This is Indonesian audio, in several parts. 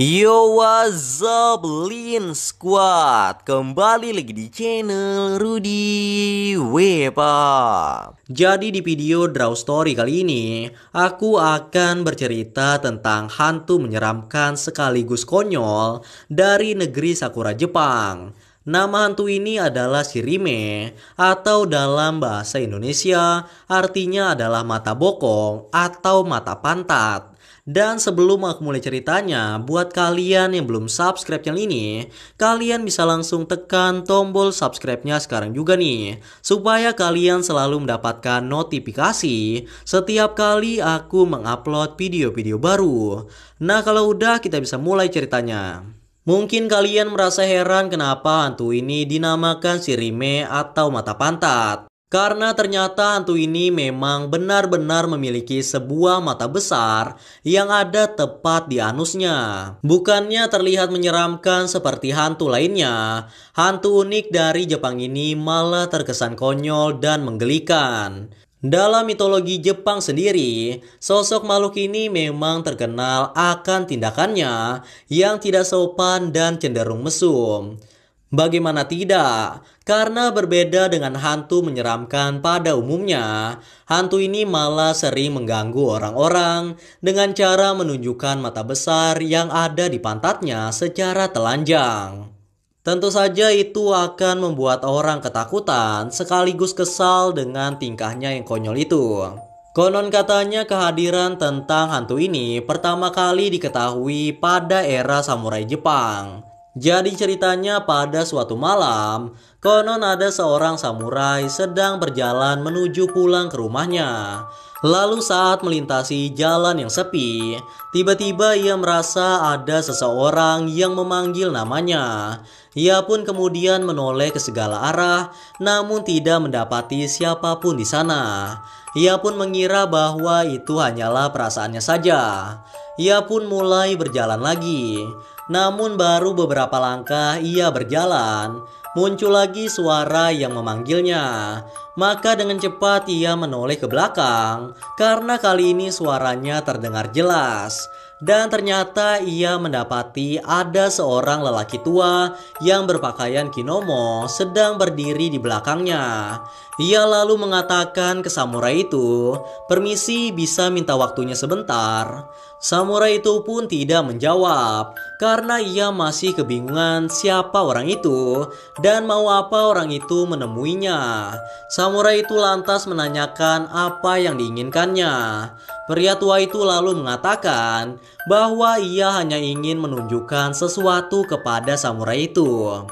Yo, what's up, Lin Squad? Kembali lagi di channel Rudy Wepa. Jadi di video Draw Story kali ini, aku akan bercerita tentang hantu menyeramkan sekaligus konyol dari negeri Sakura, Jepang. Nama hantu ini adalah Shirime, atau dalam bahasa Indonesia artinya adalah mata bokong atau mata pantat. Dan sebelum aku mulai ceritanya, buat kalian yang belum subscribe channel ini, kalian bisa langsung tekan tombol subscribe-nya sekarang juga nih, supaya kalian selalu mendapatkan notifikasi setiap kali aku mengupload video-video baru. Nah, kalau udah, kita bisa mulai ceritanya. Mungkin kalian merasa heran kenapa hantu ini dinamakan Shirime atau mata pantat. Karena ternyata hantu ini memang benar-benar memiliki sebuah mata besar yang ada tepat di anusnya. Bukannya terlihat menyeramkan seperti hantu lainnya, hantu unik dari Jepang ini malah terkesan konyol dan menggelikan. Dalam mitologi Jepang sendiri, sosok makhluk ini memang terkenal akan tindakannya yang tidak sopan dan cenderung mesum. Bagaimana tidak? Karena berbeda dengan hantu menyeramkan pada umumnya, hantu ini malah sering mengganggu orang-orang dengan cara menunjukkan mata besar yang ada di pantatnya secara telanjang. Tentu saja itu akan membuat orang ketakutan sekaligus kesal dengan tingkahnya yang konyol itu. Konon katanya kehadiran tentang hantu ini pertama kali diketahui pada era samurai Jepang. Jadi ceritanya pada suatu malam, konon ada seorang samurai sedang berjalan menuju pulang ke rumahnya. Lalu saat melintasi jalan yang sepi, tiba-tiba ia merasa ada seseorang yang memanggil namanya. Ia pun kemudian menoleh ke segala arah, namun tidak mendapati siapapun di sana. Ia pun mengira bahwa itu hanyalah perasaannya saja. Ia pun mulai berjalan lagi. Namun baru beberapa langkah ia berjalan, muncul lagi suara yang memanggilnya. Maka dengan cepat ia menoleh ke belakang karena kali ini suaranya terdengar jelas. Dan ternyata ia mendapati ada seorang lelaki tua yang berpakaian kimono sedang berdiri di belakangnya. Ia lalu mengatakan ke samurai itu, "Permisi, bisa minta waktunya sebentar?" Samurai itu pun tidak menjawab karena ia masih kebingungan siapa orang itu dan mau apa orang itu menemuinya. Samurai itu lantas menanyakan apa yang diinginkannya. Pria tua itu lalu mengatakan bahwa ia hanya ingin menunjukkan sesuatu kepada samurai itu.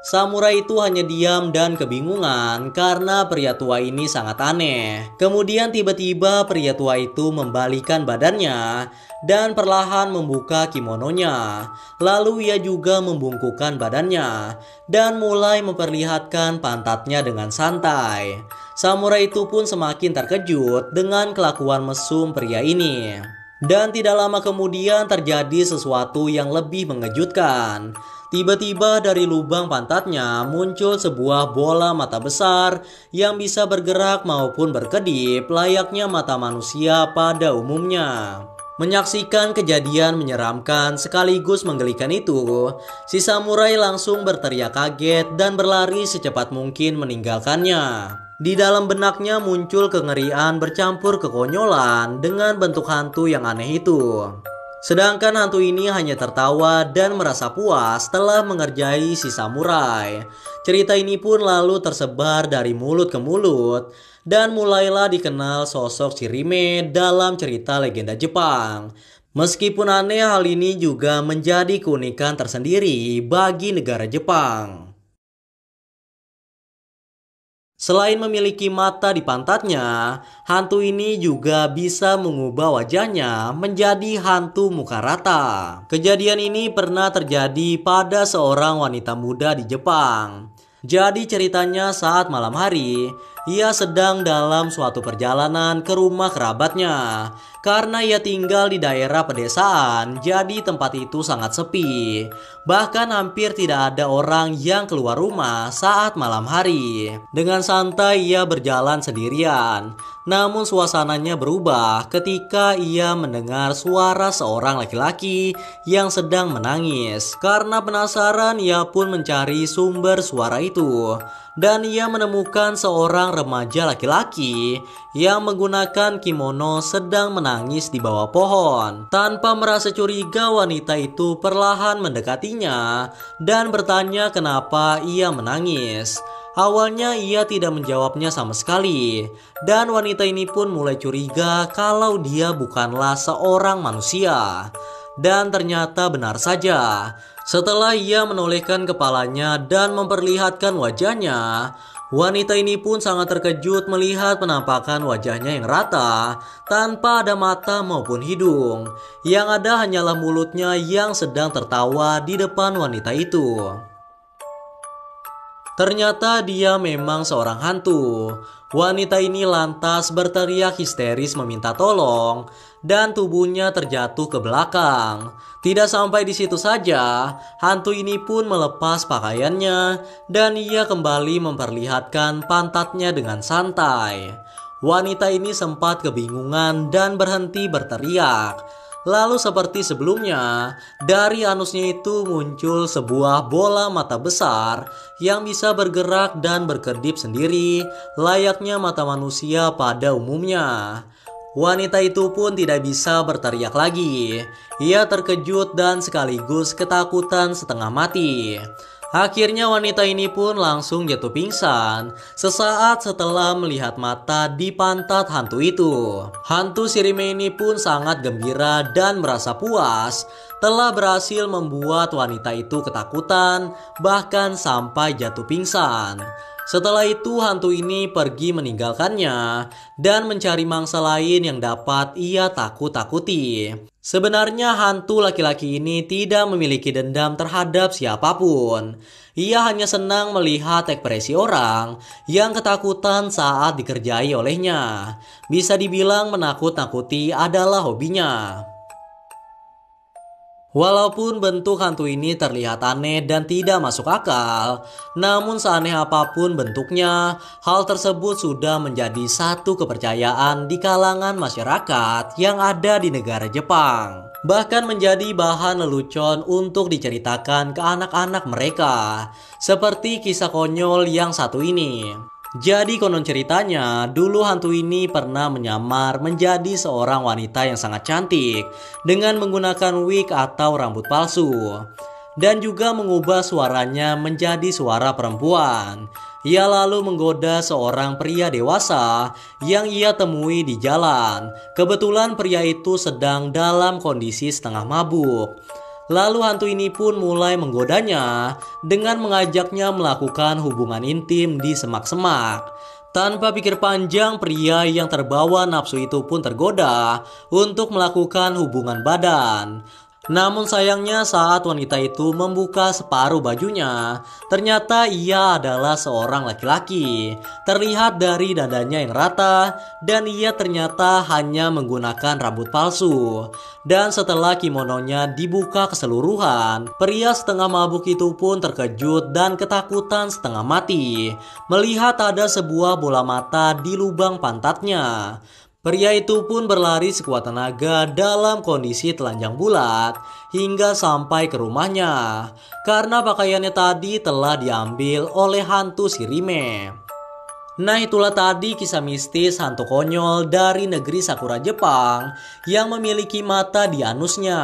Samurai itu hanya diam dan kebingungan karena pria tua ini sangat aneh. Kemudian tiba-tiba pria tua itu membalikan badannya dan perlahan membuka kimononya. Lalu ia juga membungkukkan badannya dan mulai memperlihatkan pantatnya dengan santai. Samurai itu pun semakin terkejut dengan kelakuan mesum pria ini. Dan tidak lama kemudian terjadi sesuatu yang lebih mengejutkan. Tiba-tiba dari lubang pantatnya muncul sebuah bola mata besar yang bisa bergerak maupun berkedip layaknya mata manusia pada umumnya. Menyaksikan kejadian menyeramkan sekaligus menggelikan itu, si samurai langsung berteriak kaget dan berlari secepat mungkin meninggalkannya. Di dalam benaknya muncul kengerian bercampur kekonyolan dengan bentuk hantu yang aneh itu. Sedangkan hantu ini hanya tertawa dan merasa puas setelah mengerjai si samurai. Cerita ini pun lalu tersebar dari mulut ke mulut dan mulailah dikenal sosok Shirime dalam cerita legenda Jepang. Meskipun aneh, hal ini juga menjadi keunikan tersendiri bagi negara Jepang. Selain memiliki mata di pantatnya, hantu ini juga bisa mengubah wajahnya menjadi hantu muka rata. Kejadian ini pernah terjadi pada seorang wanita muda di Jepang. Jadi ceritanya saat malam hari, ia sedang dalam suatu perjalanan ke rumah kerabatnya. Karena ia tinggal di daerah pedesaan, jadi tempat itu sangat sepi. Bahkan hampir tidak ada orang yang keluar rumah saat malam hari. Dengan santai ia berjalan sendirian. Namun suasananya berubah ketika ia mendengar suara seorang laki-laki yang sedang menangis. Karena penasaran, ia pun mencari sumber suara itu. Dan ia menemukan seorang remaja laki-laki yang menggunakan kimono sedang menangis di bawah pohon. Tanpa merasa curiga, wanita itu perlahan mendekatinya dan bertanya kenapa ia menangis. Awalnya ia tidak menjawabnya sama sekali, dan wanita ini pun mulai curiga kalau dia bukanlah seorang manusia. Dan ternyata benar saja. Setelah ia menolehkan kepalanya dan memperlihatkan wajahnya, wanita ini pun sangat terkejut melihat penampakan wajahnya yang rata, tanpa ada mata maupun hidung. Yang ada hanyalah mulutnya yang sedang tertawa di depan wanita itu. Ternyata dia memang seorang hantu. Wanita ini lantas berteriak histeris meminta tolong dan tubuhnya terjatuh ke belakang. Tidak sampai di situ saja, hantu ini pun melepas pakaiannya dan ia kembali memperlihatkan pantatnya dengan santai. Wanita ini sempat kebingungan dan berhenti berteriak. Lalu seperti sebelumnya, dari anusnya itu muncul sebuah bola mata besar yang bisa bergerak dan berkedip sendiri, layaknya mata manusia pada umumnya. Wanita itu pun tidak bisa berteriak lagi. Ia terkejut dan sekaligus ketakutan setengah mati. Akhirnya wanita ini pun langsung jatuh pingsan sesaat setelah melihat mata di pantat hantu itu. Hantu Shirime ini pun sangat gembira dan merasa puas telah berhasil membuat wanita itu ketakutan, bahkan sampai jatuh pingsan. Setelah itu hantu ini pergi meninggalkannya dan mencari mangsa lain yang dapat ia takut-takuti. Sebenarnya hantu laki-laki ini tidak memiliki dendam terhadap siapapun. Ia hanya senang melihat ekspresi orang yang ketakutan saat dikerjai olehnya. Bisa dibilang menakut-nakuti adalah hobinya. Walaupun bentuk hantu ini terlihat aneh dan tidak masuk akal, namun seaneh apapun bentuknya, hal tersebut sudah menjadi satu kepercayaan di kalangan masyarakat yang ada di negara Jepang. Bahkan menjadi bahan lelucon untuk diceritakan ke anak-anak mereka, seperti kisah konyol yang satu ini. Jadi konon ceritanya, dulu hantu ini pernah menyamar menjadi seorang wanita yang sangat cantik dengan menggunakan wig atau rambut palsu, dan juga mengubah suaranya menjadi suara perempuan. Ia lalu menggoda seorang pria dewasa yang ia temui di jalan. Kebetulan pria itu sedang dalam kondisi setengah mabuk. Lalu hantu ini pun mulai menggodanya dengan mengajaknya melakukan hubungan intim di semak-semak. Tanpa pikir panjang, pria yang terbawa nafsu itu pun tergoda untuk melakukan hubungan badan. Namun sayangnya saat wanita itu membuka separuh bajunya, ternyata ia adalah seorang laki-laki. Terlihat dari dadanya yang rata dan ia ternyata hanya menggunakan rambut palsu. Dan setelah kimononya dibuka keseluruhan, pria setengah mabuk itu pun terkejut dan ketakutan setengah mati melihat ada sebuah bola mata di lubang pantatnya. Pria itu pun berlari sekuat tenaga dalam kondisi telanjang bulat hingga sampai ke rumahnya karena pakaiannya tadi telah diambil oleh hantu Shirime. Nah, itulah tadi kisah mistis hantu konyol dari negeri Sakura Jepang yang memiliki mata di anusnya.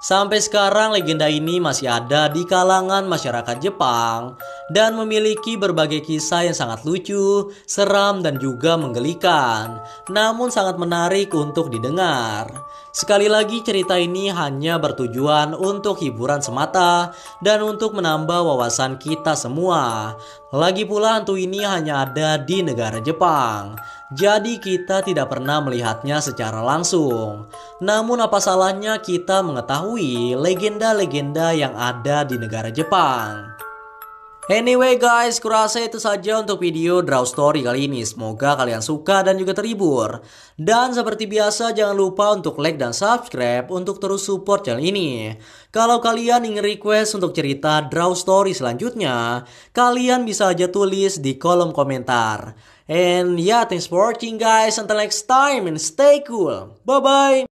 Sampai sekarang legenda ini masih ada di kalangan masyarakat Jepang dan memiliki berbagai kisah yang sangat lucu, seram dan juga menggelikan, namun sangat menarik untuk didengar. Sekali lagi cerita ini hanya bertujuan untuk hiburan semata dan untuk menambah wawasan kita semua. Lagi pula hantu ini hanya ada di negara Jepang. Jadi kita tidak pernah melihatnya secara langsung. Namun apa salahnya kita mengetahui legenda-legenda yang ada di negara Jepang? Anyway guys, kurasa itu saja untuk video Draw Story kali ini. Semoga kalian suka dan juga terhibur. Dan seperti biasa jangan lupa untuk like dan subscribe untuk terus support channel ini. Kalau kalian ingin request untuk cerita Draw Story selanjutnya, kalian bisa aja tulis di kolom komentar. And yeah, thanks for watching guys. Until next time and stay cool. Bye bye.